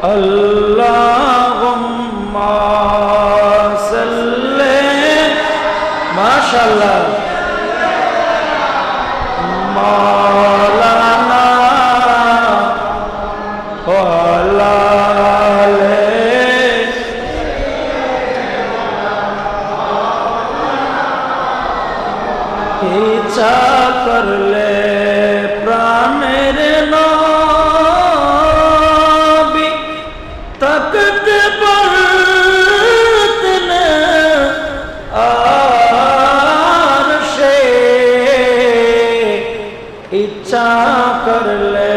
আল্লাহুম্মা সাল্লি মাশাআল্লাহ মাওলানা ওয়ালা ইচ্ছা করলে প্রাণের নবী তাকতে পারতেন আরশে ইচ্ছা করলে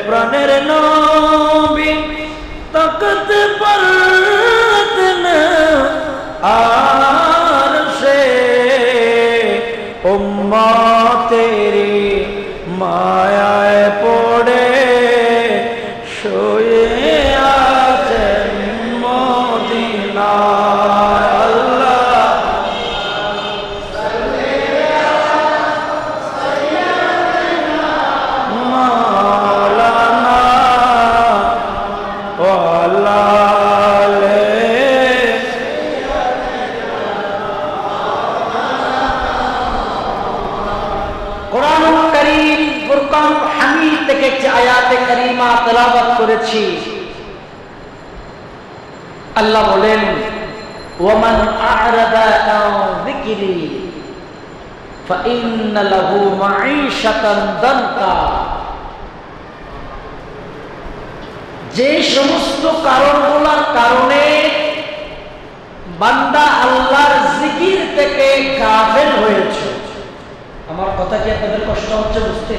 প্রাণের নবী তাকতে পারতেন আরশে উম্মতেরি মায়ায় পড়ে শুয়ে আছেন মদিনায় আল্লাহ মাওলানা ওয়ালা ফুরকান হামিদ থেকে একটি আয়াতে কারিমা তেলাওয়াত করেছি। আল্লাহ বলেন ওয়ামান আ'রাদা আন যিকরি ফাইন্না লাহু মাঈশাতান দানকা, যে সমস্ত কারণগুলোর কারণে বান্দা আল্লাহর জিকির থেকে গাফেল হয়েছে। আমার কথা কি আপনাদের কষ্ট হচ্ছে বুঝতে?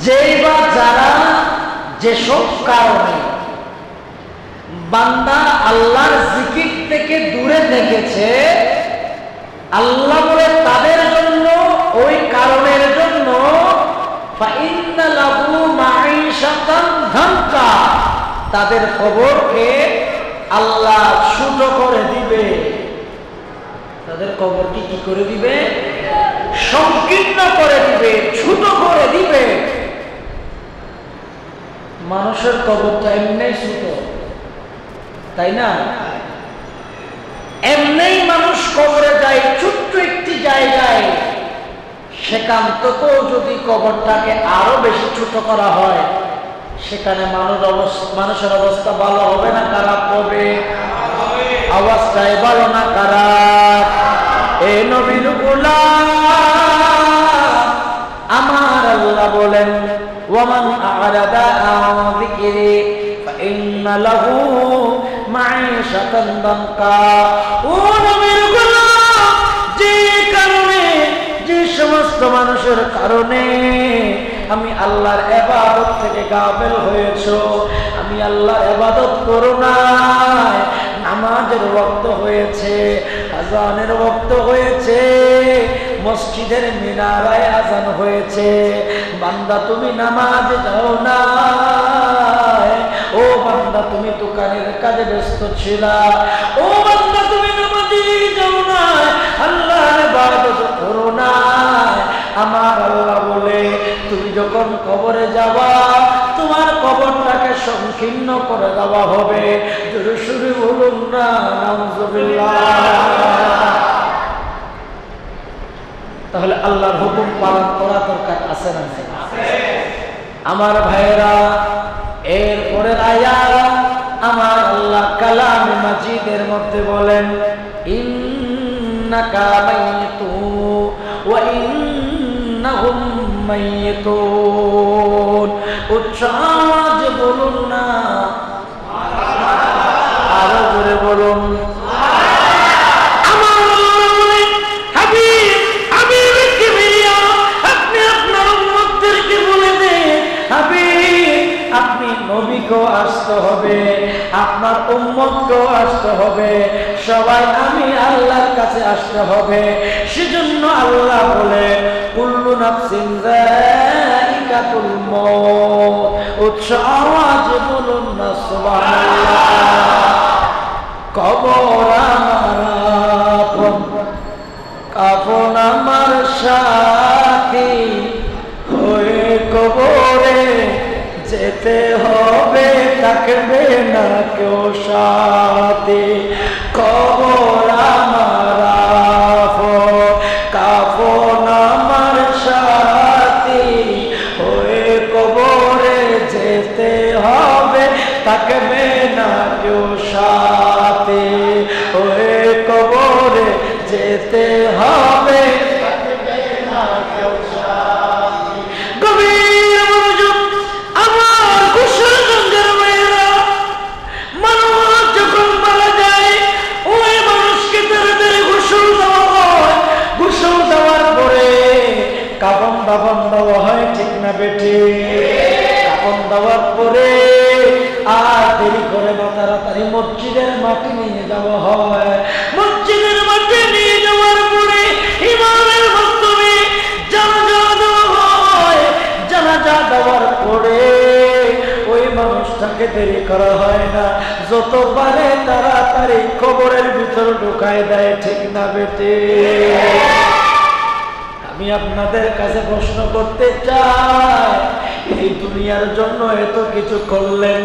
যেই বা যারা যেসব কারণে বান্দা আল্লাহর জিকির থেকে দূরে থেকেছে, আল্লাহ বলে তাদের জন্য ওই কারণের জন্য ফাইন্না লাহু মাঈশাতান দানকা, তাদের কবরকে আল্লাহ ছোট করে দিবে। তাদের কবরকে কি করে দিবে? সংকীর্ণ করে দিবে, ছোট করে দিবে। মানুষের কবরটা এমনি ছোট, তাই না? এমনি মানুষ কবরে যায় ছোট্ট একটি জায়গায়, সেখান থেকেও যদি কবরটাকে আরো বেশি ছোট করা হয়, সেখানে মানুষের অবস্থা ভালো হবে না খারাপ হবে? অবস্থায় ভালো না খারাপ? এ নবীর গোলাম আমার আল্লাহ বলেন ওয়ামান আ'রাদা আন যিকরি ফাইন্না লাহু মাঈশাতান দানকা। ও নবীর গোলাম, যে কারণে, যে সমস্ত মানুষের কারণে আমি আল্লাহর ইবাদত থেকে গাফেল হয়েছো, আমি আল্লাহর ইবাদত করো না, নামাজের ওয়াক্ত হয়েছে, আযানের ওয়াক্ত হয়েছে, মসজিদের মিনারায় আযান হয়েছে, বান্দা তুমি নামাজ যাও না, ও বান্দা তুমি দোকানের কাজে ব্যস্ত ছিলা, ও বান্দা তুমি নামাজে যাও না, আল্লাহর ইবাদত করো না। আমার আল্লাহ বলে তুমি যখন কবরে যাবা, তোমার কবরটাকে সংকীর্ণ করে দেওয়া হবে। জোরে সুরে বলুন না নাউযুবিল্লাহ। তাহলে আল্লাহর হুকুম পালন করা দরকার আছে না নাই? আমার ভাইরা, এরপরের আয়াত আমার আল্লাহ কালামে মাজিদের মধ্যে বলেন ইন্নাকা মাইয়িতুন ওয়া ইন্নাহুম মাইয়িতুন। উচ্চ আওয়াজে বলুন না, আরো জোরে বলুন। নবীকেও আসতে হবে, আপনার উম্মতকেও আসতে হবে, সবাই আমি আল্লাহর কাছে আসতে হবে। সেজন্য আল্লাহ বলে কুল্লু নাফসিন যায়িকাতুল মউত। উচ্চ আওয়াজে বলুন না সুবহানাল্লাহ। কবর আমার আপন, কাফন আমার সাথী, হয়ে কবরে যেতে হবে। কবর আমার কাফন আমার সাথী হয়ে কবরে যেতে হবে, থাকবে না কেউ সাথে, হয়ে কবরে যেতে হবে, থাকবে না কেউ সাথে। গভীর মনোযোগ আমার কুশলগঞ্জের মেয়েরা, মানুষ যখন মারা যায় ওই মানুষকে তাড়াতাড়ি গোসল দেওয়া হয়, গোসল দেওয়ার পরে কাফন দাফন দেওয়া হয়, ঠিক না বেঠে? কাফন দেওয়ার পরে আর দেরি করে না, তাড়াতাড়ি মসজিদের মাটি নিয়ে যাওয়া হয়। মসজিদের মাটি নিয়ে যাওয়ার পরে ইমামের মাধ্যমে জানাজা দেওয়া হয়। জানাজা দেওয়ার পরে ওই মানুষটাকে দেরি করা হয় না, যত পারে তাড়াতাড়ি কবরের ভিতর ঢুকায় দেয়, ঠিক না বেটে? আমি আপনাদের কাছে প্রশ্ন করতে চাই, এই দুনিয়ার জন্য এত কিছু করলেন,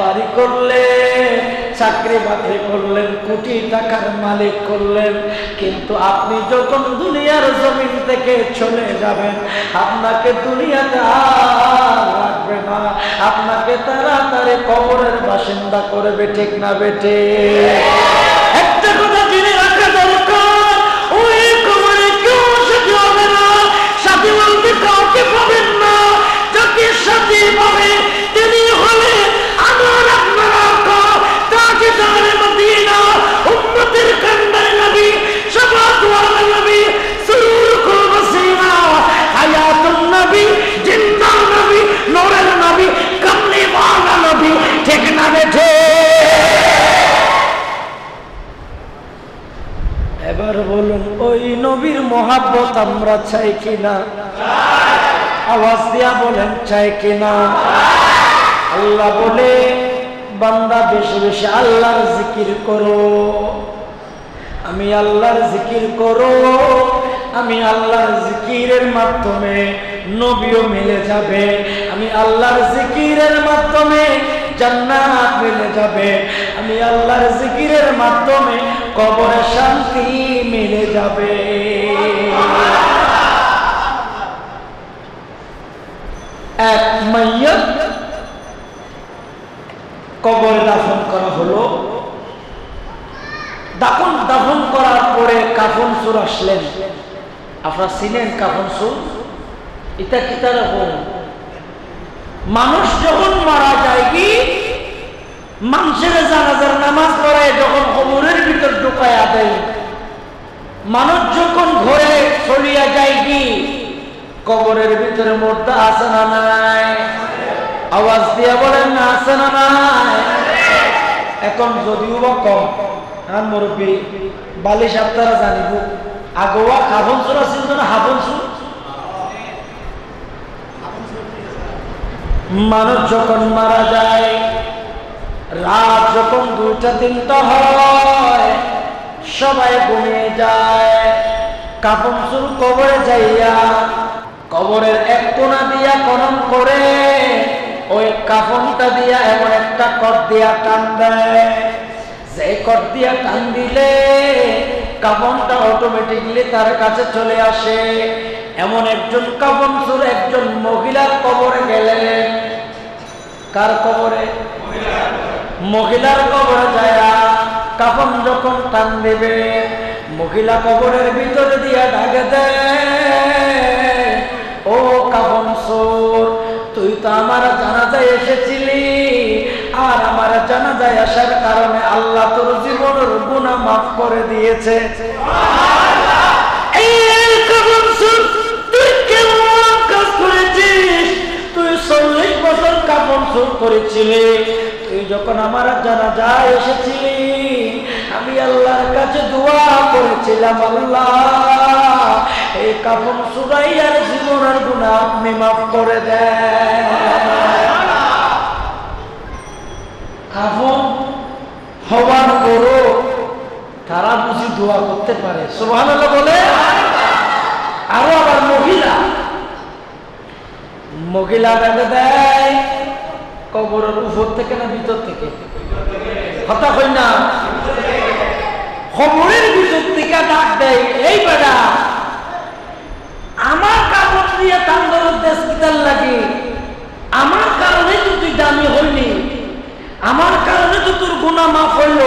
বাড়ি করলেন, চাকরি বাকরি করলেন, কোটি টাকার মালিক করলেন, কিন্তু আপনি যখন দুনিয়ার জমিন থেকে চলে যাবেন, আপনাকে দুনিয়াতে আর রাখবে না, আপনাকে তাড়াতাড়ি কবরের বাসিন্দা করবে, ঠিক না বেটে? একটা কথা জেনে রাখা দরকার, ওই কবরে কেউ সাথী হবে না, সাথী বলতে কাউকে পাবেন না। যাকে সাথী পাবে তিনি হলে আমার আপনার আকা, তাজদারে মদিনা, উম্মতের কান্দারে নবী, শাফাত ওয়ালা নবী, সুরুকুল মসিনা, হায়াতুন নবী, জিন্দা নবী, নূরের নবী, কামলি ওয়ালা নবী, ঠিক না বেঠে? এবার বলুন, ওই নবীর মহাব্বত আমরা চাই কিনা? আওয়াজ দিয়া বলেন, চাই কিনা? আল্লাহ বলে, বান্দা বেশি বেশি আল্লাহর জিকির করো। আমি আল্লাহর জিকির করো, আমি আল্লাহর জিকিরের মাধ্যমে নবীও মিলে যাবে, আমি আল্লাহর জিকিরের মাধ্যমে জান্নাত মিলে যাবে, আমি আল্লাহর জিকিরের মাধ্যমে কবরে শান্তি মিলে যাবে। এক মাইয়াত কবরে দাফন করা হলো, দাফন করার পরে কাফন চোর আসলেন। আপনারা চিনেন কাফন চোর? এটা কি রকম? মানুষ যখন মারা যায়, কি মানুষের জানাজার নামাজ পড়ায় যখন কবরের ভিতর ঢুকায়া দেয়, মানুষ যখন ঘরে চলিয়া যায়, কি কবরের ভিতরে মুর্দা আছে না নাই? আওয়াজ দিয়া বলেন না, আছে না নাই? এখন যদিও বা কম, আর মুরব্বী বালিশ আপনারা জানিব, আগোয়া কাফন চোর আছিল না হাফন চোর? মানুষ যখন মারা যায়, রাত যখন 2টা-3টা হয়, সবাই ঘুমিয়ে যায়। কাফন চোর কবরে যাইয়া কবরের এক কোণা দিয়া খনন করে ওই কাফনটা দিয়া এমন একটা কর দিয়া টান দেয়, যে কর দিয়া টান দিলে কাফনটা অটোমেটিকলি তার কাছে চলে আসে। এমন একজন কাফন চোর একজন মহিলার কবরে গেলেন। কার কবরে? মহিলার কবরে যায় কাফন যখন টান দেবে, মহিলা কবরের ভিতরে দিয়া ঢাকে দেয়, ও কাফন চোর, তুই তো আমার জানাজায় এসেছিলি, আর আমার জানাজায় আসার কারণে আল্লাহ তোর জীবনের গুনাহ মাফ করে দিয়েছে। এই কাফন চোর, তুই কেমন কাজ করেছিস? তুই 40 বছর কাফন চোর করেছিলি। তুই যখন আমার জানাজায় এসেছিলি, আমি আল্লাহর কাছে দোয়া করেছিলাম, আল্লাহ এই কাফন চোরাইয়ার জীবনের গুনাহ আপনি মাফ করে দেন। কাফন হওয়ার পরও তারা বুঝি দোয়া করতে পারে, সুবহানাল্লাহ বলে। আরো আবার মহিলা ডাকে দেয় কবরের উপর থেকে না ভিতর থেকে? কথা কই না? কবরের ভিতর থেকে ডাক দেয়, এই বেটা আমার কাপড় দিয়ে তান্দরের দেশ কিতার লাগে, আমার কারণে তো তুই দামি হইলি, আমার কারণে তো তোর গুনাহ মাফ হইল,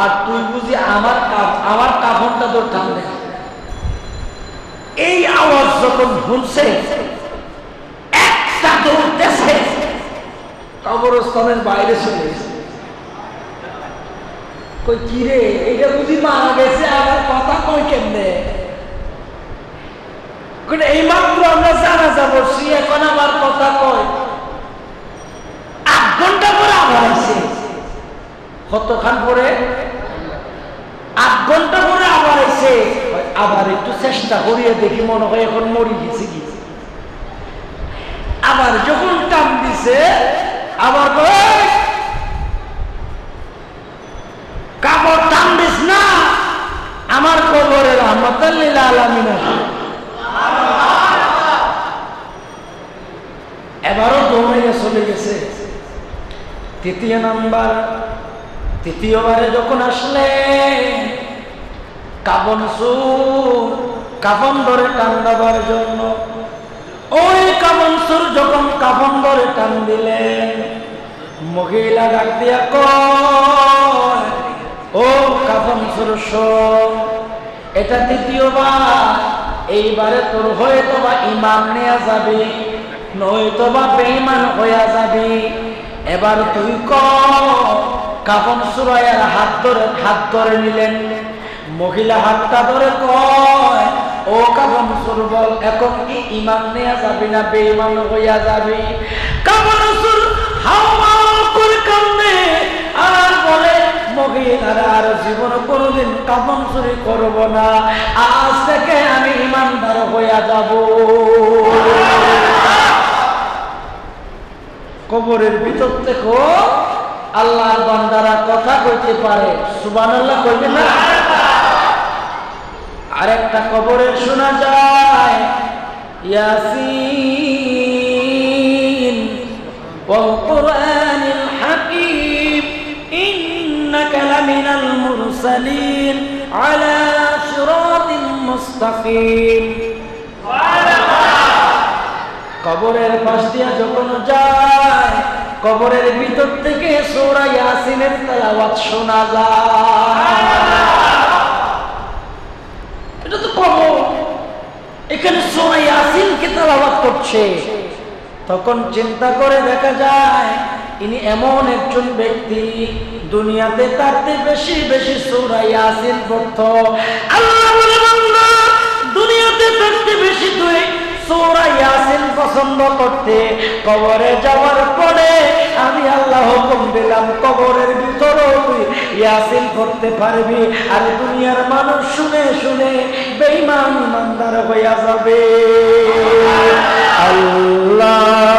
আর তুই বুঝি আমার কাপড়টা তোর টানলে। এই আওয়াজ যখন শুনছে একটা দৌড়তেছে কবরস্থানের বাইরে চলে গেছে। কই কি রে, এটা বুঝি মারা গেছে, আমার কথা কই কেমনে? এই মাত্র আমরা জানাজা বসছি, এখন আমার কথা কয়। 8 ঘন্টা পরে আবার আসে, কতক্ষণ পরে? 8 ঘন্টা পরে আবার এসে আবার একটু চেষ্টা করিয়ে দেখি, মনে হয় এখন মরি গেছে কি। আবার যখন টান দিছে আবার কাপড় টান দিস না, আমার কবরে রাহমাতাল লিল আলামিন। এবারও দৌড়ে চলে গেছে। তৃতীয়বারে যখন আসলে কাফন ধরে টান দেবার জন্য, ওই কাফন সুর যখন কাফন ধরে টান দিলেন, মহিলা ডাক দিয়া কয়, ও কাফন সুর শোন, এটা তৃতীয়বার, এইবারে তোর হয়তো বা ইমান নেওয়া যাবে, নয়তো বা বেঈমান হইয়া যাবি। এবার তুই কাফন সুরাইয়ার হাত ধরে নিলেন। মহিলা হাতটা ধরে কয়, ও কাফন সুর বল, এখন কি ইমান নেওয়া যাবি না বেঈমান হইয়া যাবি? কাফন সুর হাওয়া করে কান্দে আর বলে, মহিলারা আর জীবন কোনোদিন কাফন চুরি করব না, আজ থেকে আমি ইমানদার হইয়া যাব। কবরের ভিতর থেকে আল্লাহর বান্দারা কথা কইতে পারে, সুবহানাল্লাহ কইবে না? আরেকটা কবরে শোনা যায়, ইয়াসিন ওয়াল কুরআনিল হাকীম ইন্নাকা লামিনাল মুরসালিন আলা সিরাতিন মুস্তাকিম। কবরের পাশ দিয়া যখন যায়, কবরের ভিতর থেকে সূরা ইয়াসিনের তেলাওয়াত শোনা যায়। এটা তো কবর, এখানে সূরা ইয়াসিন কে তেলাওয়াত করছে। তখন চিন্তা করে দেখা যায়, ইনি এমন একজন ব্যক্তি, দুনিয়াতে তার বেশি বেশি সূরা ইয়াসিন পড়তো। আল্লাহ বলে, বান্দা দুনিয়াতে তার বেশি তুই সূরা ইয়াসিন পছন্দ করতে, কবরে যাওয়ার পরে আমি আল্লাহ হুকুম দিলাম কবরের ভিতরেও তুই ইয়াসিন পড়তে পারবি, আর দুনিয়ার মানুষ শুনে শুনে বেঈমান ইমানদার হইয়া যাবে। আল্লাহুম্মা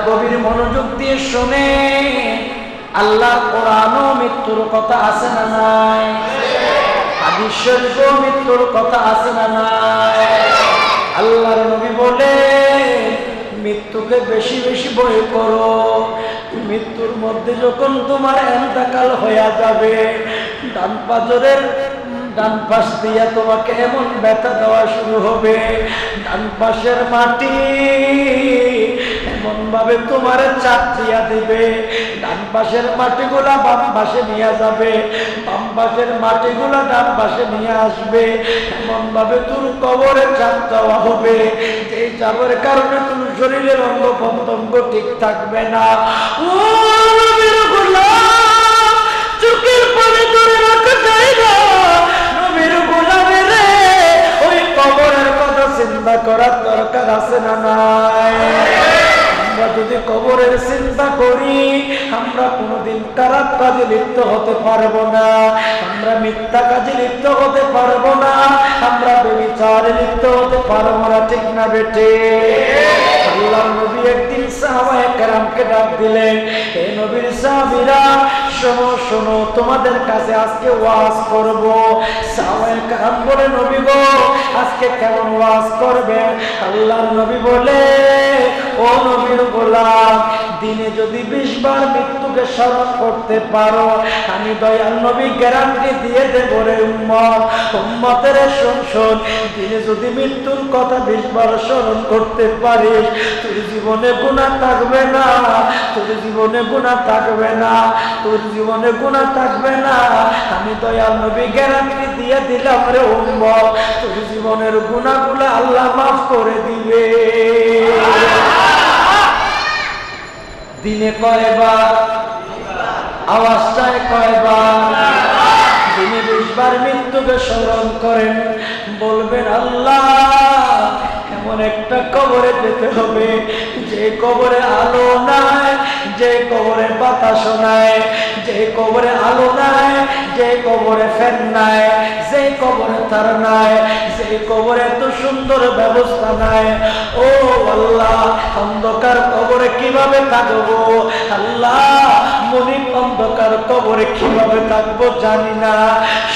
গভীর মনোযোগ দিয়ে শুনে, আল্লাহ কোরআনও মৃত্যুর কথা আছে না নাই? হাদিস শরীফেও মৃত্যুর কথা আছে না নাই? আল্লাহর নবী বলে, মৃত্যুকে বেশি বেশি ভয় করো। মৃত্যুর মধ্যে যখন তোমার ইন্তেকাল হয়ে যাবে, ডান পাশ দিয়ে তোমাকে এমন ব্যথা দেওয়া শুরু হবে, ডান পাশের মাটি এমন ভাবে তোমার চাপ দিয়া দিবে, ডান পাশের মাটিগুলা বাম পাশে নিয়ে যাবে, বাম পাশের মাটিগুলা ডান পাশে নিয়ে আসবে, এমন ভাবে তোর কবরে চাপ দেওয়া হবে, এই চাপের কারণে তোর শরীরের অঙ্গ প্রত্যঙ্গ ঠিক থাকবে না। ও নবীর গোলাম, চোখের পানি ধরে রাখা যায় না। নবীর গোলামের ওই কবরের কথা চিন্তা করার দরকার আছে না নাই? আমরা যদি কবরের চিন্তা করি আমরা কোনোদিন খারাপ কাজে লিপ্ত হতে পারবো না, আমরা মিথ্যা কাজে লিপ্ত হতে পারবো না, আমরা ব্যভিচারে লিপ্ত হতে পারবো না, ঠিক না বেটে? আল্লাহর নবী একদিন সাহাবায়ে কেরামকে ডাক দিলেন, হে নবীর সাহাবীরা শোনো শোনো, তোমাদের কাছে আজকে ওয়াজ করব। সাহাবায়ে কেরাম বলে, নবী গো আজকে কেমন ওয়াজ করবেন? আল্লাহর নবী বলে, ও নবীর গোলাম, দিনে যদি 20 বার মৃত্যুকে স্মরণ করতে পারো আমি দয়াল নবী গ্যারান্টি দিয়ে দেব রে উম্মত। উম্মতের শোন শোন, দিনে যদি মৃত্যুর কথা 20 বার স্মরণ করতে পারিস তোর জীবনে গুনাহ থাকবে না, তোর জীবনে গুনাহ থাকবে না, তোর জীবনে গুনাহ থাকবে না। আমি দয়াল নবী গ্যারান্টি দিয়ে দিলাম রে উম্মত, তোর জীবনের গুনাহগুলো আল্লাহ মাফ করে দিবে। দিনে কয়বার? আওয়াজ চায় কয়বার? দিনে 20 বার মৃত্যুকে স্মরণ করেন, বলবেন আল্লাহ এমন একটা কবরে যেতে হবে যে কবরে আলো নাই, যে কবরে বাতাস নাই, যে কবরে আলো নাই, যে কবরে ফ্যান নাই, যে কবরে তার নাই, যে কবরে তো সুন্দর ব্যবস্থা নাই। ও আল্লাহ অন্ধকার কবরে কিভাবে থাকবো? আল্লাহ মনিব অন্ধকার কবরে কিভাবে থাকবো জানি না,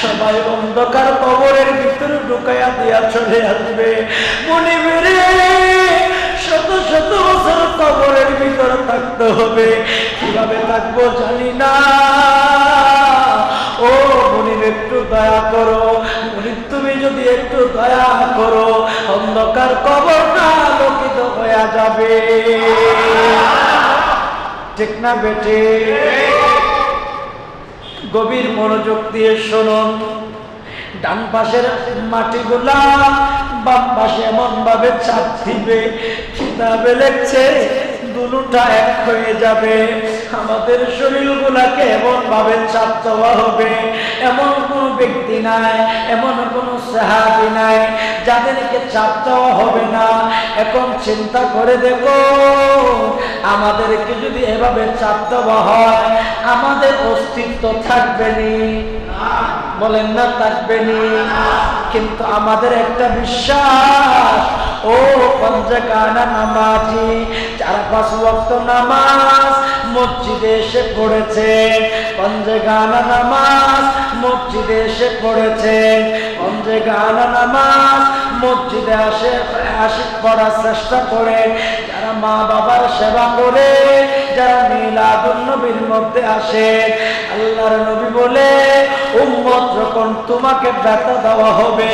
সবাই অন্ধকার কবরের ভিতরে ঢুকাইয়া দিয়া চলে আসবে। মনিবের শত শত বছর কবরের ভিতরে থাকতে হবে, কিভাবে থাকবো জানি না। ও মনিব একটু দয়া করো, মনিব তুমি যদি একটু দয়া করো অন্ধকার কবরটা আলোকিত হয়ে যাবে, ঠিক না বেটে? গভীর মনোযোগ দিয়ে শুনুন, ডান পাশের মাটিগুলা বাম পাশে এমন ভাবে চাপ দিবে কিতাবে লেখছে দুটোটা এক হয়ে যাবে। আমাদের শরীরগুলাকে এমন ভাবে চাপ দেওয়া হবে, এমন কোন ব্যক্তি নাই, এমন কোন সাহাবী নাই যাদেরকে চাপ দেওয়া হবে না। এখন চিন্তা করে দেখো, আমাদেরকে যদি এভাবে চাপ দেওয়া হয় আমাদের অস্তিত্ব থাকবে নি? বলেন না থাকবে নি? কিন্তু আমাদের একটা বিশ্বাস, ও পঞ্চকানা নামাজি যারা 5 ওয়াক্ত নামাজ মসজিদে এসে পড়েছেন, পঞ্চকানা নামাজ মসজিদে এসে পড়েছেন, পঞ্চকানা নামাজ মসজিদে আসে পড়ার চেষ্টা করে, যারা মা বাবার সেবা করে, যারা মিলাদুন নবীর মধ্যে আসে, আল্লাহর নবী বলে উম্মত যখন তোমাকে ব্যথা দেওয়া হবে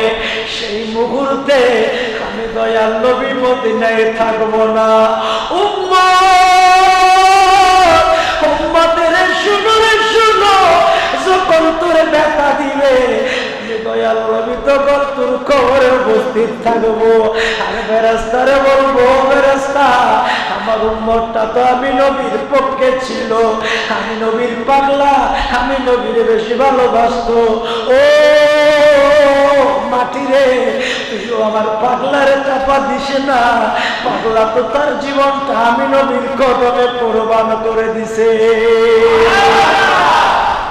সেই মুহূর্তে আমি দয়াল নবী মদিনায় থাকবো না। উম্মতের শুনো রে শুনো, যখন তোর ব্যথা দিবে দয়াল নবী তখন তোর কবরে উপস্থিত থাকবো। আর ফেরেশতারে বলবো, ফেরেশতা আমার উম্মতটা তো আমি নবীর পক্ষে ছিল, আমি নবীর পাগলা, আমি নবীর বেশি ভালোবাসতো। ও মাটি রে, তুইও আমার পাগলারে চাপা দিস না, পাগলা তো তার জীবনটা আমি নবীর কদমে কোরবান করে দিছে।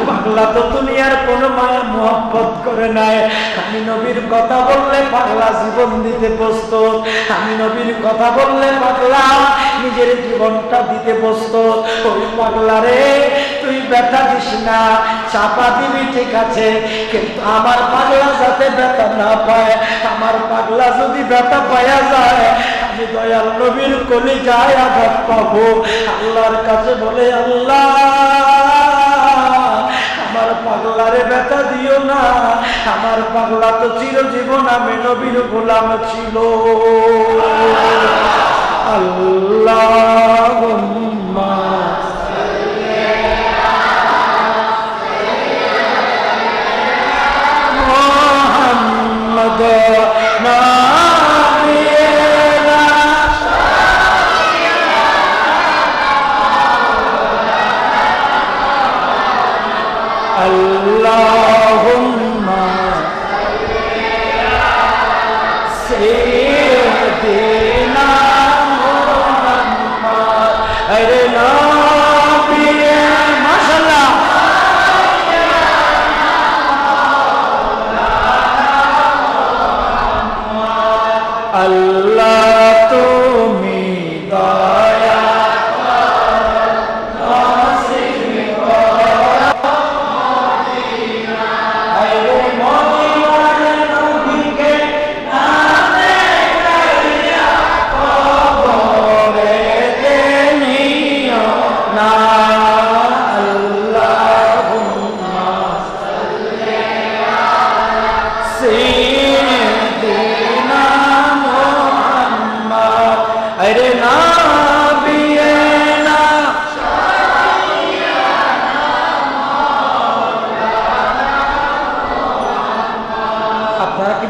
পাগলা তো দুনিয়ার কোনো মায়া মোহাব্বত করে নাই। আমি নবীর কথা বললে পাগলা জীবন দিতে প্রস্তুত, আমি নবীর কথা বললে পাগলা নিজের জীবনটা দিতে প্রস্তুত। ওই পাগলা রে তুই ব্যথা দিস না, চাপা দিবি ঠিক আছে, কিন্তু আমার পাগলা যাতে ব্যথা না পায়, আমার পাগলা যদি ব্যথা পাওয়া যায় আমি দয়াল নবীর কলিজায় আঘাত পাবো। আল্লাহর কাছে বলে, আল্লাহ আমার পাগলারে ব্যথা দিও না, আমার পাগলা তো চিরজীবন আমি নবীর গোলাম ছিল। আল্লাহুম্মা মুহাম্মাদ নাবিয়্যিনা আল্লাহুম্মা সাল্লি দিনা মোহাম্মদ আরে নবী মাশাআল্লাহ আল্লাহ তুমি দয়া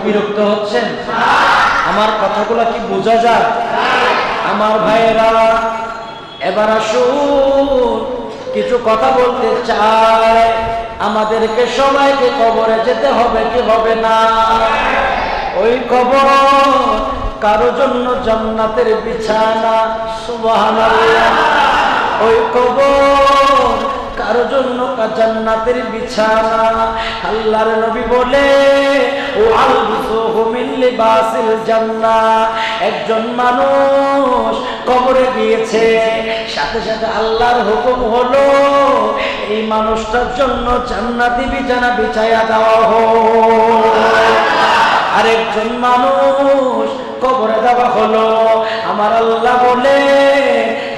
বিরক্ত হচ্ছেন? আমার কথাগুলো কি বোঝা যায়? আমার ভাইয়েরা এবার আসুন কিছু কথা বলতে চাই। আমাদেরকে সবাইকে কবরে যেতে হবে কি হবে না? ওই কবর কারো জন্য জান্নাতের বিছানা, সুবহানাল্লাহ। ওই কবর কারো জন্য জান্নাতের বিছানা। আল্লাহর নবী বলে ও আলবিসুহু মিন লিবাসিল জান্নাহ। একজন মানুষ কবরে গিয়েছে, সাথে সাথে আল্লাহর হুকুম হলো এই মানুষটার জন্য জান্নাতি বিছানা বিছায়া দেওয়া হোক। আরেকজন মানুষ কবরে দেওয়া হলো, আমার আল্লাহ বলে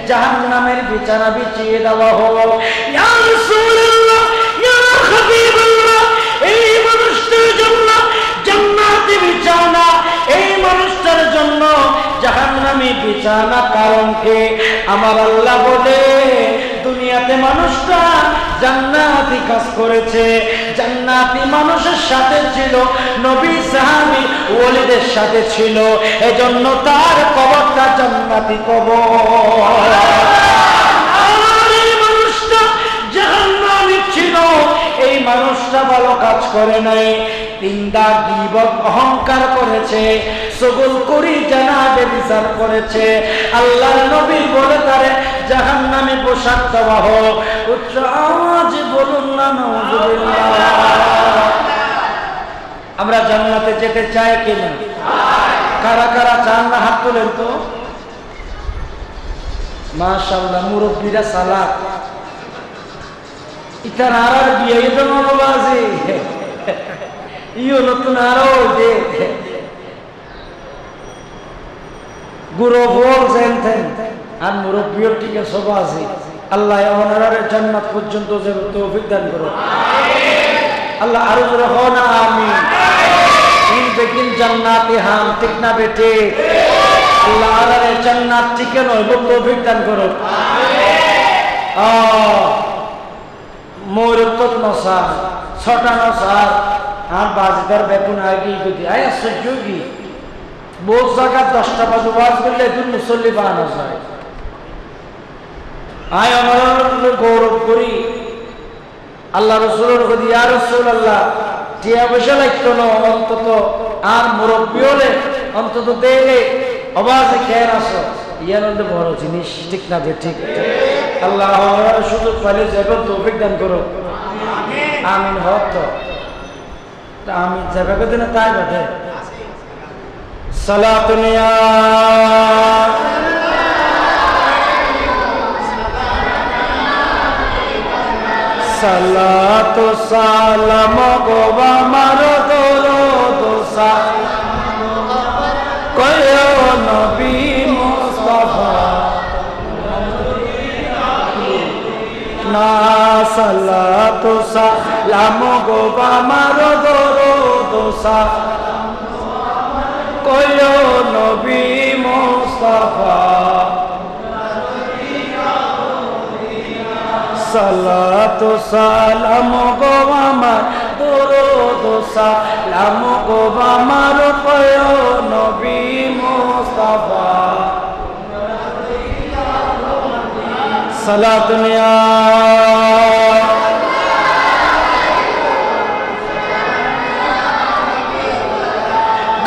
জাহান্নামের বিছানা বিছিয়ে দেওয়া হোক। ইয়া রাসূলুল্লাহ, ইয়া হাবিবাল্লাহ, এই মানুষটার জন্য জান্নাতি বিছানা, এই মানুষটার জন্য জাহান্নামী বিছানা। কারণ কি? আমার আল্লাহ বলে দুনিয়াতে মানুষটা জান্নাতি কাজ করেছে, জান্নাতি মানুষের সাথে ছিল, নবী সাহাবী ওলিদের সাথে ছিল, এজন্য তার কবরটা জান্নাতি কবর। আর এই মানুষটা জাহান্নামী ছিল, এই মানুষটা ভালো কাজ করে নাই, নিন্দা গীবত অহংকার করেছে, চগলখড়ি জানাবে বিচার করেছে। আল্লাহর নবী বলে তারে জাহান্নামে পোশাক দেওয়া হোক। উচ্চ আওয়াজ বলুন না নাউযুবিল্লাহ। আমরা জান্নাতে যেতে চাই কিনা? কারা কারা চান না হাত তোলেন তো। মাশাআল্লাহ, মুরব্বীরা সালাত ইতার আর বিয়ে তো নবাজি ইও নতুন আরো যে গুরু বল জানতেন আর মুরব্বীও ঠিক আছে, সব আছে। আল্লাহ ওনারে জান্নাত পর্যন্ত যে তৌফিক দান করুন। আল্লাহ আরো জোরে হও না আমিন। ইন বেকিন জান্নাতে হাম, ঠিক না বেটে? আল্লাহ আরে জান্নাত ঠিক নয়, তৌফিক দান করুন। মোর তো নসা ছটা নসার আর বাজদার বেতন আগে যদি আয় আশ্চর্য কি বহু জায়গা 10টা বাজে ওয়াজ করলে দুই মুসল্লি বানানো যায়। আয় আমার গৌরব করি আল্লাহ রসুলের প্রতি, ইয়া রাসূলুল্লাহ টিয়া পয়সা লাগতো না, অন্তত আর মুরব্বী হলে অন্তত দেলে অবাজে খেয়ে আসো, ইয়ার মধ্যে বড় জিনিস, ঠিক না? ঠিক। আল্লাহ সুযোগ পাইলে যাবে তৌফিক দান করো, আমিন। হক তো আমি যাবে কত না তাই বাদে সালাতুনিয়া সালাতু সালাম গোবা মারো দোসা কয় নবী মুস্তাফা না সালাতু সালাম গোবা মারো দোসা কয় নবী মুস্তাফা সালাতু সালাম গো আমার দরুদ সালাম গো আমার কয় নবী মুস্তাফা সালাত নিয়া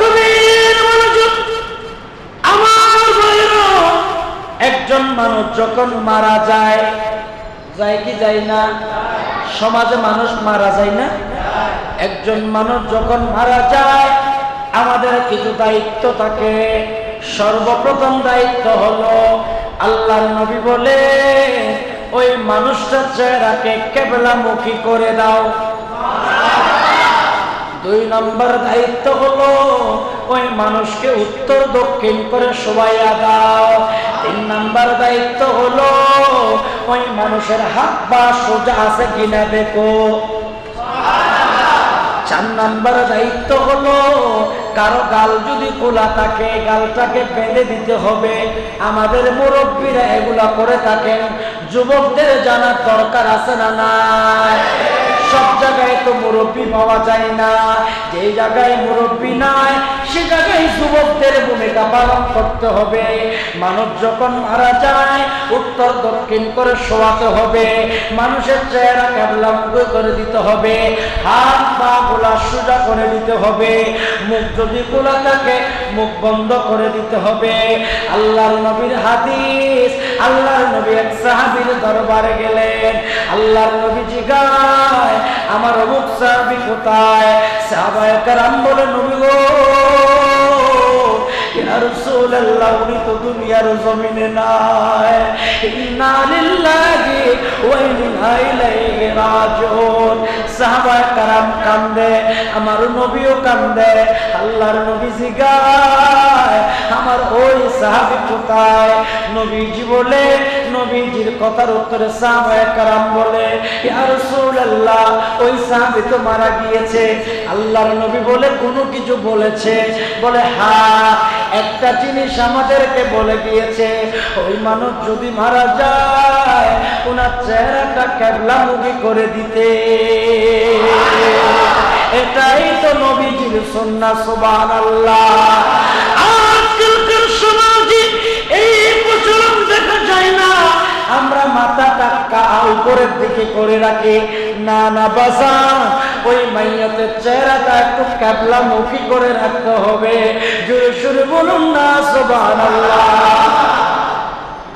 গভীর মনোযোগ মানুষ যখন মারা যায়, যায় কি যায় না? সমাজে মানুষ মারা যায় না? একজন মানুষ যখন মারা যায় আমাদের কিছু দায়িত্ব থাকে। সর্বপ্রথম দায়িত্ব হলো আল্লাহর নবী বলে ওই মানুষটার চেহারাকে কিবলামুখী করে দাও। 2 নম্বর দায়িত্ব হলো ওই মানুষকে উত্তর দক্ষিণ করে শোয়াইয়া দাও। 3 নম্বর দায়িত্ব হলো ওই মানুষের হাত পা সোজা আছে কিনা দেখো। 4 নম্বর দায়িত্ব হলো কারো গাল যদি খোলা থাকে গালটাকে বেঁধে দিতে হবে। আমাদের মুরব্বীরা এগুলা করে থাকেন, যুবকদের জানার দরকার আছে না নাই? সব জায়গায় তো মুরব্বী পাওয়া যায় না, যে জায়গায় মুরব্বী নাই সে জায়গায় যুবকদের ভূমিকা পালন করতে হবে। মানুষ যখন মারা যায় উত্তর দক্ষিণ করে শোয়াতে হবে, মানুষের চেহারা কিবলামুখী করে দিতে হবে, হাত পা গোলা সোজা করে দিতে হবে, মুখ যদি খোলা থাকে মুখ বন্ধ করে দিতে হবে। আল্লাহর নবীর হাদিস, আল্লাহর নবী এক সাহাবীর দরবারে গেলেন। আল্লাহর নবী জিজ্ঞাসা, আমার অমুক সাহাবী কোথায়? সাহাবায়ে কেরাম বলে, নবী গো ইয়া রাসূলুল্লাহ উনি তো দুনিয়ার জমিনে নাই। ইন্না লিল্লাহি ওয়া ইন্না ইলাইহি রাজিউন। সাহাবায়ে কেরাম কান্দে, আমার নবীও কান্দে। আল্লাহর নবী জিজ্ঞাসা, আমার ওই সাহাবী কোথায়? নবীজি বলে, নবীজির কথার উত্তরে সাহাবায়ে কেরাম বলে, ইয়া রাসূলুল্লাহ ওই সাহাবী তো মারা গিয়েছে। আল্লাহর নবী বলে, কোনো কিছু বলেছে? বলে, হ্যাঁ একটা জিনিস আমাদেরকে বলে গিয়েছে, ওই মানুষ যদি মারা যায় ওনার চেহারাটা কিবলামুখী করে দিতে। এটাই তো নবীজির সুন্নাহ। সুবহানাল্লাহ। আজকালকার সমাজে এই প্রচলন দেখা যায় না, আমরা মাথাটা উপরের দিকে করে রাখি। না না বাসা, ওই মাইয়াতের চেহারাটা একটু কিবলামুখী করে রাখতে হবে। জোরে সুরে বলুন না সুবহানাল্লাহ।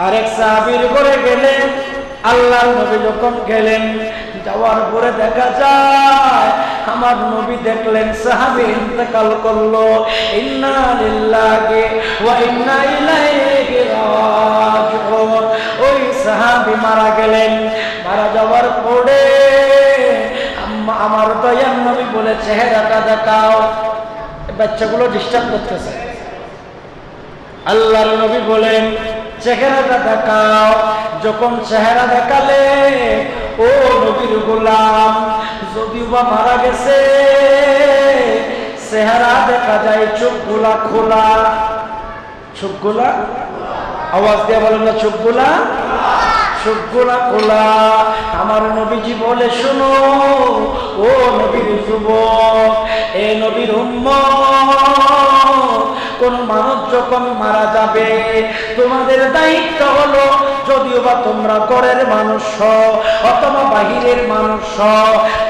আরেক সাহাবীর ঘরে গেলেন, আল্লাহর নবী যখন গেলেন, যাওয়ার পরে দেখা যায় আমার নবী দেখলেন সাহাবী ইন্তেকাল করলো। ইন্না লিল্লাহি ওয়া ইন্না ইলাইহি রাজিউন। ওই সাহাবী মারা গেলেন। মারা যাওয়ার পরে আমার দয়ার নবী বলে, চেহারাটা দেখাও। বাচ্চাগুলো ডিস্টার্ব করতেছে। আল্লাহর নবী বলেন, চেহারাটা দেখাও। যখন চেহারা দেখালে, ও নবীর গোলাম, যদিও বা মারা গেছে চেহারা দেখা যায় চোখগুলা খোলা। চোখগুলা আওয়াজ দিয়ে বলেন না, চোখগুলা চোখগুলা খোলা। আমার নবীজি বলে, শোনো ও নবীর যুবক, এ নবীর উম্মত, কোন মানুষ যখন মারা যাবে তোমাদের দায়িত্ব হলো, যদিও বা তোমরা ঘরের মানুষ অথবা বাহিরের মানুষ,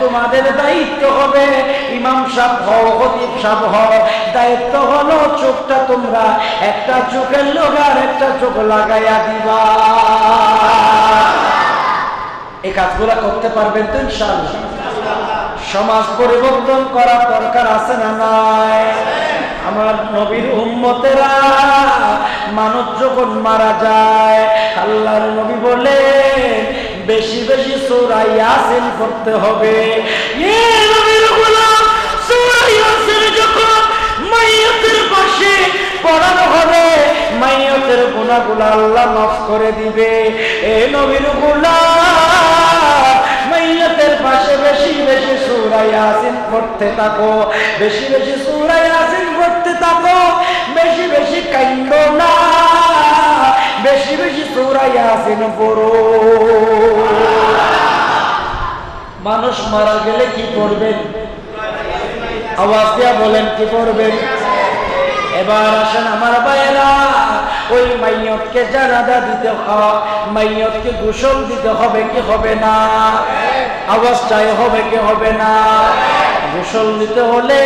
তোমাদের দায়িত্ব হবে, ইমাম সাহেব হও, খতিব সাহেব হও, দায়িত্ব হলো চোখটা তোমরা একটা চোখের লোগার একটা চোখ লাগাইয়া দিবা। এই কাজগুলা করতে পারবেন তো ইনশাআল্লাহ? সমাজ পরিবর্তন করার দরকার আছে না নাই? আমার নবীর উম্মতেরা মানুষ যখন মারা যায় আল্লাহর নবী বলে বেশি বেশি সূরা ইয়াসিন পড়তে হবে। এ নবীর গোলাম, সূরা ইয়াসিন যখন মাইয়াতের পাশে পড়ানো হবে মাইয়াতের গুনাহগুলো আল্লাহ মাফ করে দিবে। এ নবীর গোলাম, মাইয়াতের পাশে বেশি বেশি সূরা ইয়াসিন পড়তে থাকো, বেশি বেশি সূরা ইয়াসিন পড়তে থাকো, বেশি বেশি কাঁদো না, বেশি বেশি সূরা ইয়াসিন পড়ো। মানুষ মারা গেলে কি করবেন? আওয়াজ দিয়া বলেন, কি করবেন? এবার আসেন আমার ভাইয়েরা, ওই মাইয়তকে জানাজা দিতে হবে, মাইয়তকে গোসল দিতে হবে কি হবে না? আওয়াজ চাই হবে কি হবে না? গোসল দিতে হলে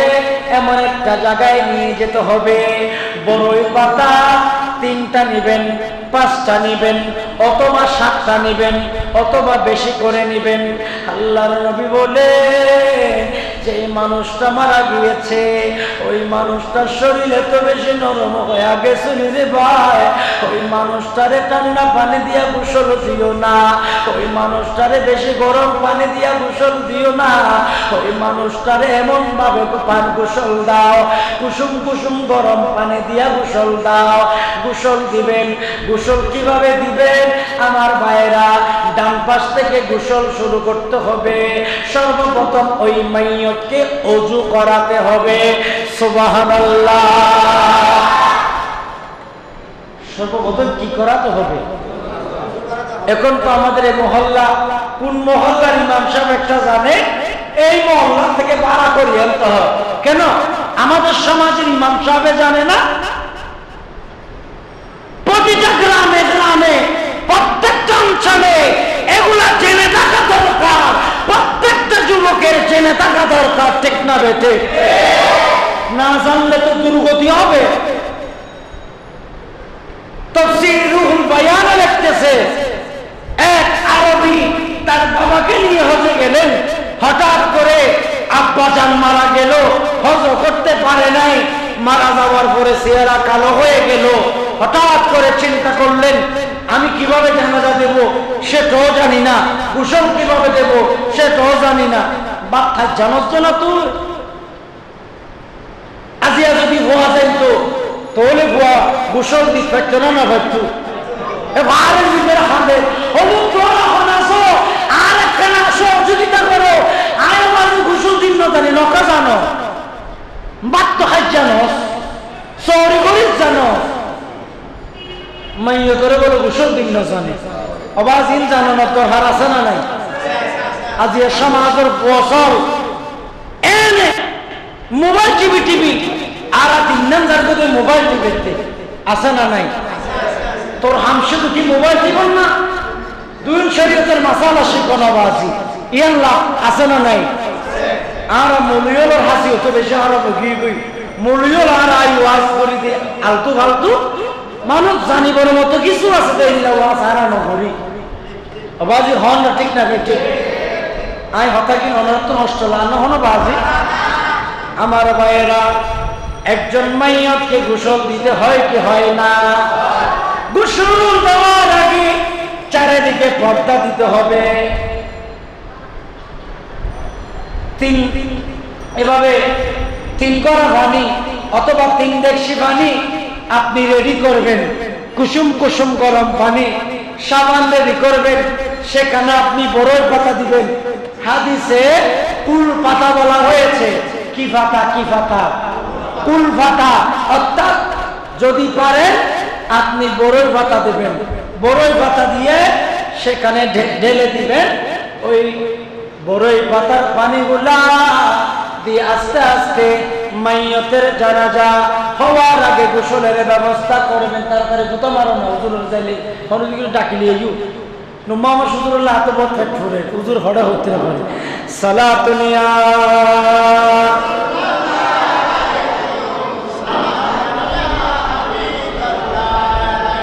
এমন একটা জায়গায় নিয়ে যেতে হবে, বড়ই পাতা 3টা 3টা নিবেন, 5টা নিবেন, অথবা 7টা নিবেন, অথবা বেশি করে নিবেন। আল্লাহর নবী বলে যে মানুষটা মারা গিয়েছে ওই মানুষটার শরীরে তো বেশি নরম হয়ে গেছে রে ভাই, ওই মানুষটারে ঠান্ডা পানি দিয়া গোসল দিও না, ওই মানুষটারে বেশি গরম পানি দিয়া গোসল দিও না, ওই মানুষটারে এমন ভাবে গোসল দাও, কুসুম কুসুম গরম পানি দিয়া গোসল দাও। গোসল দিবেন, গোসল কিভাবে দিবেন আমার ভাইরা? ডান পাশ থেকে গোসল শুরু করতে হবে। সর্বপ্রথম ওই মাইয়তকে ওযু করাতে হবে। সুবহানাল্লাহ। সর্বপ্রথম কি করাতে হবে? এখন তো আমাদের এই মহল্লা, কোন মহল্লার ইমাম সাহেব একটা জানে, এই মহল্লা থেকে ভাড়া করিয়ে আনতে হয়। কেন আমাদের সমাজের ইমাম সাহেব জানে না? প্রতিটা গ্রামে গ্রামে প্রত্যেকটা অঞ্চলে এগুলা জেনে থাকা দরকার, প্রত্যেকটা যুবকের জেনে থাকা দরকার, ঠিক না বেটে? না জানলে তো দুর্গতি হবে। তাফসীর রুহুল বায়ানে লিখতেছে, এক আরবি তার বাবাকে নিয়ে হজে গেলেন, হঠাৎ করে আব্বাজান মারা গেল, হজ করতে পারে নাই, মারা যাওয়ার পরে চেহারা কালো হয়ে গেল। হঠাৎ করে চিন্তা করলেন আমি কিভাবে জানাজা দেব সেটাও জানি না, গোসল কিভাবে দেব সেটাও জানি না। বাচ্চা জানোস না তুই? আজিয়া যদি ভুয়া যাইতো তাহলে ভুয়া গোসল দিস পারতো না, না পারতো? এবারে নিজের হাতে হলুদ তোরা হনাসো আর একটা আসো সহযোগিতা করো, আয় আমার গোসল দিন না জানি নকা জানো, বাত্য খাই জানোস, সরি করিস জানো, মাইয়া করে বলো গোসল দিন না জানে, অবাজিন জানো না, তোর হার আছে না নাই? আজি সমাজের ফসল এনে মোবাইল টিভি আর তিন নাম যার কথা মোবাইল টিভিতে আছে না নাই? তোর হামসে দুটি মোবাইল টিপন না, দুই শরীয়তের মাসালা শিখন বাজি ইয়ান লাভ আছে না নাই? আর মলিয়লের হাসি হতো বেশি, আর গিয়ে গই মলিয়ল আর আই ওয়াজ করি দিয়ে আলতু ফালতু মানুষ জানিবার মতো কিছু আছে তো এইলা ওয়াজ হারানো করি বাজি হন না, ঠিক না বেটে? আই হতা কি অনর্থ নষ্ট না হন বাজি। আমার ভাইয়েরা, একজন মাইয়তকে গোসল দিতে হয় কি হয় না? গোসল দেওয়ার আগে চারিদিকে পর্দা দিতে হবে। এভাবে 3 কড়া পানি অথবা 3 ডেকচি পানি আপনি রেডি করবেন, কুসুম কুসুম গরম পানি, সাবান রেডি করবেন, সেখানে আপনি বড়ই পাতা দিবেন। হাদিসে কুল পাতা বলা হয়েছে। কি পাতা? কি পাতা? কুল পাতা। অর্থাৎ যদি পারেন আপনি বড়ই পাতা দিবেন, বড়ই পাতা দিয়ে সেখানে ঢেলে দিবেন। ওই বড়ই পাতার পানিগুলা দিয়ে আস্তে আস্তে মাইয়তের জানাজা হওয়ার আগে গোসলের ব্যবস্থা করবেন। তারপরে জুতো মারো না, হুজুরের যাইলে হরদিগুলো ডাকিলিয়ে ইউ নুম্মা আমার হুজুরুল্লাহ হাতে বদ ফেট ফুরে হুজুর হড়া হতে পারে। সালাতুনিয়া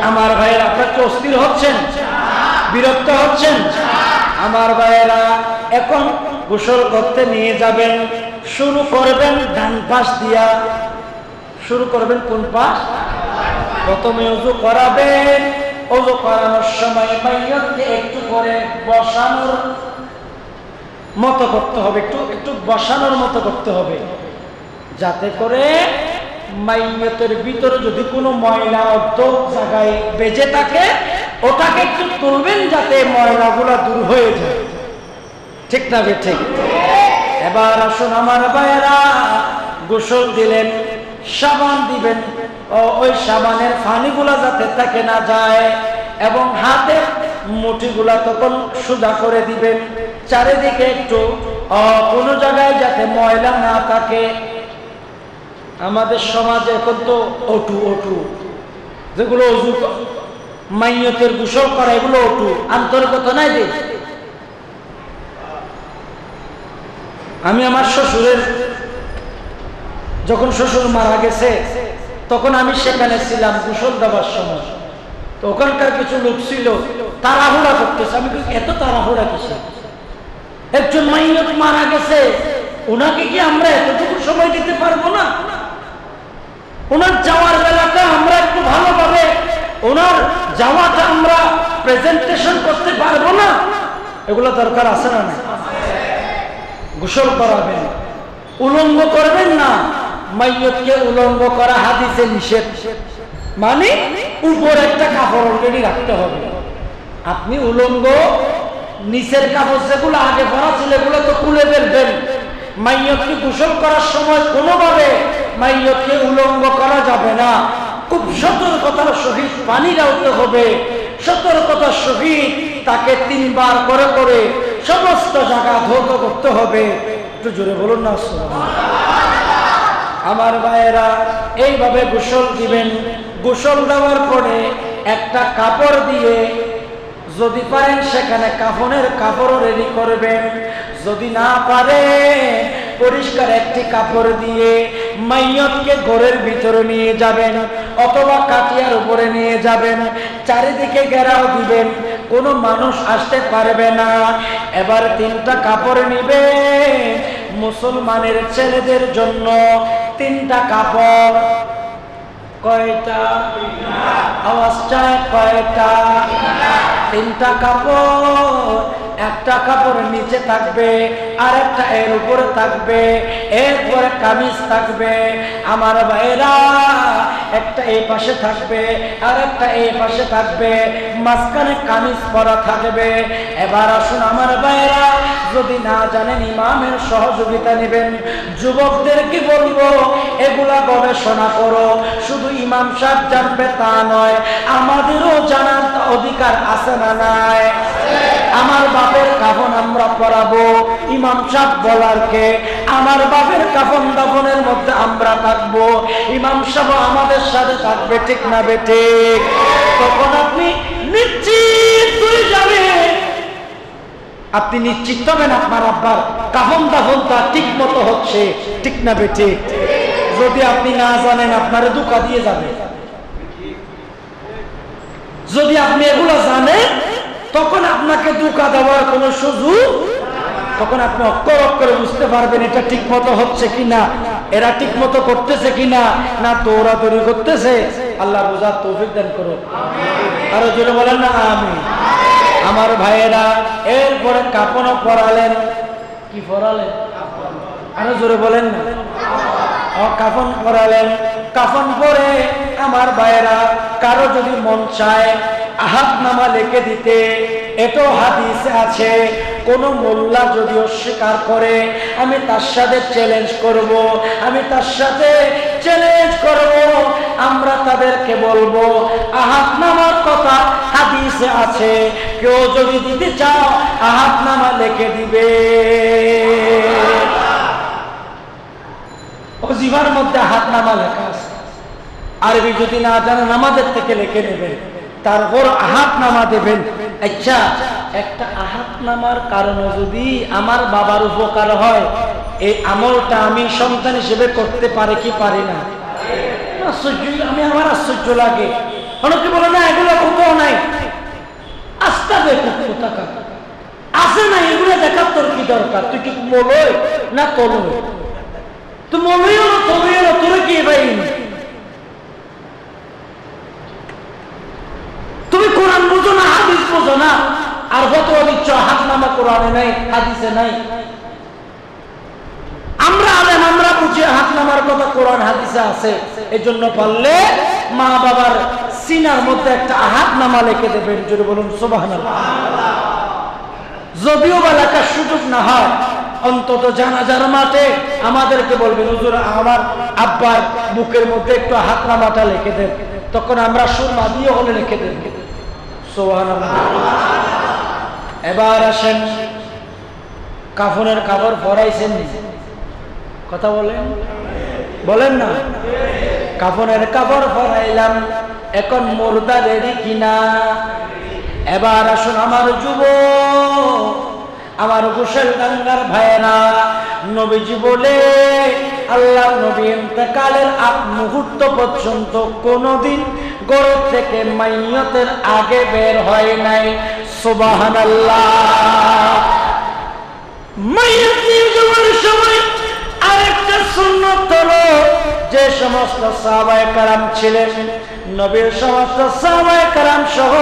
আমার ভাইয়েরা, আপনারা কি অস্থির হচ্ছেন? বিরক্ত হচ্ছেন? আমার ভাইয়েরা, এখন গোসল করতে নিয়ে যাবেন, শুরু করবেন ডান পাশ দিয়া। শুরু করবেন কোন পাশ? প্রথমে ওযু করাবেন। ওযু করানোর সময় মাইয়তকে একটু করে বসানোর মতো করতে হবে, একটু বসানোর মতো করতে হবে, যাতে করে মাইয়তের ভিতরে যদি কোনো ময়লা অর্ধেক জায়গায় বেজে থাকে ওটাকে একটু তুলবেন যাতে ময়লাগুলো দূর হয়ে যায়, ঠিক না? ঠিক। এবার আসুন আমার ভাইয়েরা, গোসল দিলেন, সাবান দিবেন, ওই সাবানের পানিগুলা যাতে থাকে না যায়, এবং হাতের মুঠিগুলা তখন সোজা করে দিবেন, চারিদিকে একটু কোনো জায়গায় যাতে ময়লা না থাকে। আমাদের সমাজে এখন তো ওটু যেগুলো ওযু মাইয়তের গোসল করা, এগুলো ওটু আন্তরিকতা নাই যে। আমি আমার শ্বশুরের, যখন শ্বশুর মারা গেছে তখন আমি সেখানে ছিলাম গোসল দেওয়ার সময়। তো ওখানকার কিছু লোক ছিল তাড়াহুড়া করতেছে। আমি এত তাড়াহুড়া কিসে? একজন মাইয়ত মারা গেছে, ওনাকে কি আমরা এতটুকু সময় দিতে পারবো না? ওনার যাওয়ার বেলাটা আমরা একটু ভালোভাবে ওনার যাওয়াটা আমরা প্রেজেন্টেশন করতে পারবো না? এগুলো দরকার আছে না? গোসল করাবেন, উলঙ্গ করবেন না। মাইয়তকে উলঙ্গ করা হাদিসে নিষেধ, মানে উপর একটা কাপড় অলরেডি রাখতে হবে। আপনি উলঙ্গ নিচের কাপড় যেগুলো আগে পরা ছিল এগুলো তো খুলে ফেলবেন। মাইয়তকে গোসল করার সময় কোনোভাবে মাইয়তকে উলঙ্গ করা যাবে না। খুব সতর্কতার সহিত পানি রাখতে হবে, সতর্কতার সহিত তাকে 3 বার করে করে সমস্ত জায়গা ধৌত করতে হবে। একটু জোরে বলুন না আমার ভাইয়েরা। এইভাবে গোসল দিবেন। গোসল দেওয়ার পরে একটা কাপড় দিয়ে যদি পারেন সেখানে কাফনের কাপড়ও রেডি করবেন। যদি না পারে পরিষ্কার একটি কাপড় দিয়ে মাইয়তকে ঘরের ভিতরে নিয়ে যাবেন অথবা কাটিয়ার উপরে নিয়ে যাবেন। চারিদিকে ঘেরাও দিবেন, কোনো মানুষ আসতে পারবে না। এবার 3টা কাপড় নিবে মুসলমানের ছেলেদের জন্য। 3টা কাপড়। কয়টা? আওয়াজ চায় কয়টা? 3টা কাপড়। একটা কাপড়ের নিচে থাকবে, আর একটা এর উপরে থাকবে, এরপরে কামিজ থাকবে। আমার ভাইরা একটা এই পাশে থাকবে আর একটা এই পাশে থাকবে, মাঝখানে কামিজ পরা থাকবে। এবার আসুন আমার ভাইরা, যদি না জানেন ইমামের সহযোগিতা নেবেন। যুবকদের কি বলবো, এগুলা গবেষণা করো। শুধু ইমাম সাহেব জানবে তা নয়, আমাদেরও জানার অধিকার আছে না নাই? আমার বাপের কাফন আমরা পরাবো, ইমাম সাহেব বলার কে? আমার বাপের কাফন দাফনের মধ্যে আমরা থাকবো, ইমাম সাহেব আমাদের সাথে থাকবে, ঠিক না বেটে? তখন আপনি নিশ্চিত হয়ে যাবেন, আপনি নিশ্চিত হবেন আপনার আব্বার কাফন দাফনটা ঠিক মতো হচ্ছে, ঠিক না বেটে? যদি আপনি না জানেন আপনারে ধোঁকা দিয়ে যাবে। যদি আপনি এগুলো জানেন তখন আপনাকে ধোঁকা দেওয়ার কোনো সুযোগ, তখন আপনি অক্ষর অক্ষরে বুঝতে পারবেন এটা ঠিক মতো হচ্ছে কিনা, এরা ঠিক মতো করতেছে কিনা, না দৌড়াদৌড়ি করতেছে। আল্লাহ বোঝার তৌফিক দান করুন। আরো জোরে বলেন না আমিন। আমার ভাইয়েরা, এরপরে কাফনও পরালেন। কি পরালেন? আরো জোরে বলেন না। কাফন পরালেন। কাফন পরে আমার ভাইয়েরা, কারো যদি মন চায় আহাদনামা লিখে দিতে, এটাও হাদিসে আছে। কোন মোল্লা যদি অস্বীকার করে, আমি তার সাথে চ্যালেঞ্জ করব, আমি তার সাথে চ্যালেঞ্জ করব। আমরা তাদেরকে বলবো আহাদনামার কথা হাদিসে আছে, কেউ যদি দিতে চাও আহাদনামা লিখে দিবে। জিভার মধ্যে আহাদনামা লেখা আছে, আরবি যদি না জানেন আমাদের থেকে লিখে নেবেন, তারপর আহাদনামা দেবেন। আচ্ছা, একটা আহাদনামার কারণে যদি আমার বাবার উপকার হয়, এই আমলটা আমি সন্তান হিসেবে করতে পারি কি পারি না? আশ্চর্য, আমি আমার আশ্চর্য লাগে। অনেকে বলে না এগুলো কোথাও নাই। আস্থা দেখো কোথাকা আছে না, এগুলো দেখার তোর কি দরকার? তুই কি মলই না তলই? তুই মলইও না তলইও না, তোর কি ভাই? তুমি কোরআন বুঝো না, হাদিস বুঝো না, আর ফতোয়া দিচ্ছ আহাদনামা কোরআনে নাই, হাদিসে নাই। আমরা আলেম, আমরা বুঝি আহাদনামার কথা কোরআন হাদিসে আছে। এজন্য পারলে মা বাবার সিনার মধ্যে একটা আহাদনামা লিখে দেবেন। যদি বলুন সুবহানাল্লাহ। যদিও বা লেখার সুযোগ না হয়, অন্তত জানাজার মাঠে আমাদেরকে বলবেন হুজুর আমার আব্বার বুকের মধ্যে একটু আহাদনামাটা লিখে দেন, তখন আমরা সুরমা দিয়ে হলে লিখে দেন। সুবহানাল্লাহ। এবার আসেন, কাফনের কাপড় পরাইছেন, কথা বলেন, বলেন না? কাফনের কাপড় পরাইলাম, এখন মুর্দা রেডি কিনা? এবার আসুন আমার যুবক, আমার গোসলডাঙ্গার ভাইয়েরা, নবীজি বলে আল্লাহর নবী ইন্তেকালের আগ মুহূর্ত পর্যন্ত কোনোদিন গরু থেকে মাইয়তের আগে বের হয় নাই। সুবহানাল্লাহ। মাইয়ত নিয়ে যাওয়ার সময় আরেকটা সুন্নাত হলো, যে সমস্ত সাহাবায়ে কেরাম ছিলেন, নবীর সমস্ত সাহাবায়ে কেরাম সহ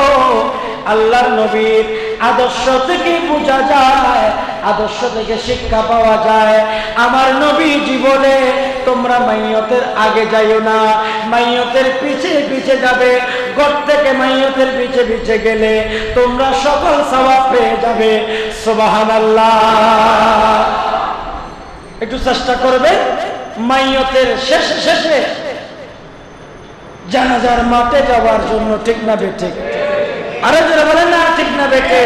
আল্লাহর নবীর আদর্শ থেকে বোঝা যায়, আদর্শ থেকে শিক্ষা পাওয়া যায়। আমার নবী জীবনে তোমরা মাইয়তের আগে যাইও না, মাইয়তের পিছে পিছে যাবে। ঘর থেকে মাইয়তের পিছে পিছে গেলে তোমরা সকল সওয়াব পেয়ে যাবে। সুবহানাল্লাহ। একটু চেষ্টা করবে মাইয়তের শেষে শেষে জানাজার মাঠে যাওয়ার জন্য, ঠিক না বেঠে? আরে যারা বলেন না ঠিক না বেঠে,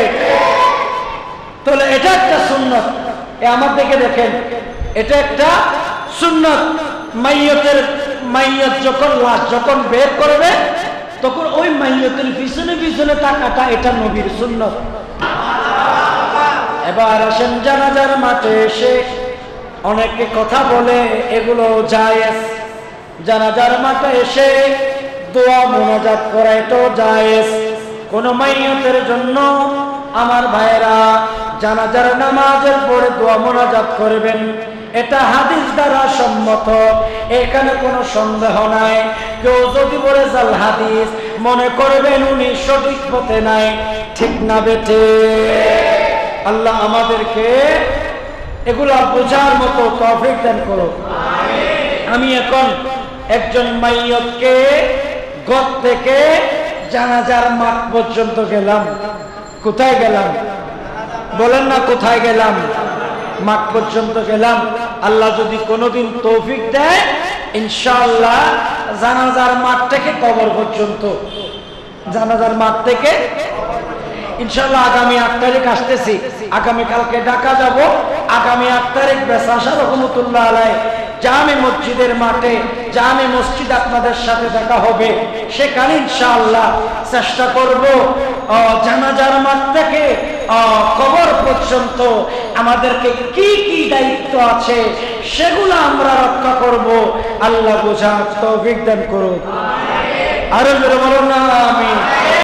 তাহলে এটা একটা সুন্নত। আমার দিকে দেখেন, এটা একটা সুন্নত। মাইয়ত যখন লাশ যখন বের করবে তখন ওই মাইয়তের পিছনে পিছনে তাকাটা, এটা নবীর সুন্নত। এবার আসেন জানাজার মাঠে এসে অনেকে কথা বলে, এগুলো জায়েজ। জানাজার মাঠে এসে দোয়া মোনাজাত করা এটাও জায়েজ। কোন মাইয়তের জন্য আমার ভাইরা জানাজার নামাজের পরে দোয়া মোনাজাত করবেন, এটা হাদিস দ্বারা সম্মত, এখানে কোনো সন্দেহ নাই। কেউ যদি বলে জাল হাদিস, মনে করবেন উনি সঠিক পথে নাই, ঠিক না বেঠে? আল্লাহ আমাদেরকে এগুলা বোঝার মতো তৌফিক দান করো। আমি এখন একজন মাইয়তকে ঘর থেকে জানাজার মাঠ পর্যন্ত গেলাম। কোথায় গেলাম বলেন না? কোথায় গেলাম? মাঠ পর্যন্ত গেলাম। আল্লাহ যদি কোনোদিন তৌফিক দেয়, ইনশাআল্লাহ জানাজার মাঠ থেকে কবর পর্যন্ত, জানাজার মাঠ থেকে ইনশাআল্লাহ আগামী 8 তারিখ আসতেছি, আগামী কালকে ঢাকা যাব। আগামী 8 তারিখ বেসাশা রহমতুল্লাহ আলাইহি জামে মসজিদের মাঠে, জামে মসজিদ আপনাদের সাথে দেখা হবে। সেখানে ইনশাআল্লাহ চেষ্টা করব জানাজার মাঠ থেকে কবর পর্যন্ত আমাদেরকে কি কি দায়িত্ব আছে সেগুলো আমরা রক্ষা করব। আল্লাহ বোঝার তৌফিক দান করুন। আরে বলুন না আমিন।